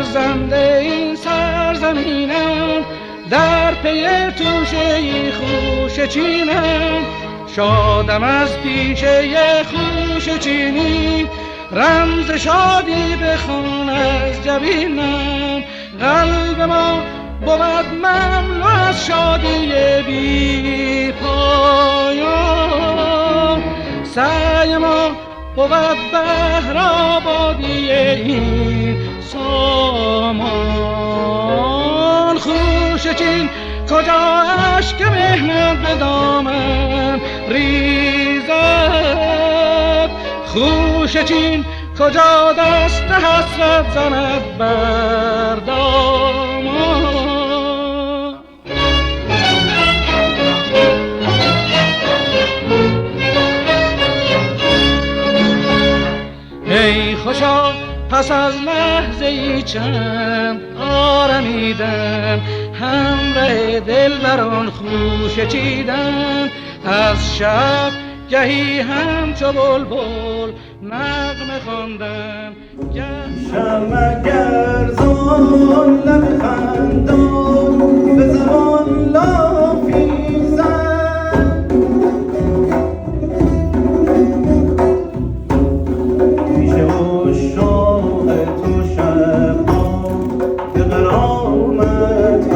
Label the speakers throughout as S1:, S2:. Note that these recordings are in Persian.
S1: فرزنده این سرزمینم، در پی توشه خوشه چینم. شادم از پیشه خوشه چینی، رمز شادی بخوان از جبینم. قلب ما بود مملو از شادی بی پایان، سعی ما بود بهر آبادی این سامان. خوشه چین کجا اشک مهنت به دامن ریزد، خوشه چین کجا دست حسرت زند بر دامان. ای خوشا پس از لحظه ای چند آرمیدن، همراه دلبران خوشه چیدن. از شب گهی همچو بلبل نغمه خواندن.
S2: شمع گرزان لب خندان به زبان لافی زد، پیش عشاق تو شبها به غرامت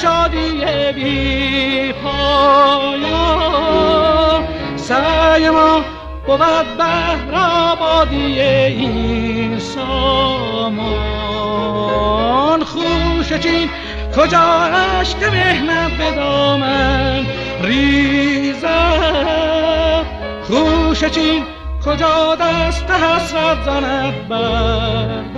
S1: شادی بی پایان، سعی ما بود بهر آبادی این سامان. خوشه چین کجا اشک مهنت به دامن ریزد، خوشه چین کجا دست حسرت زند بر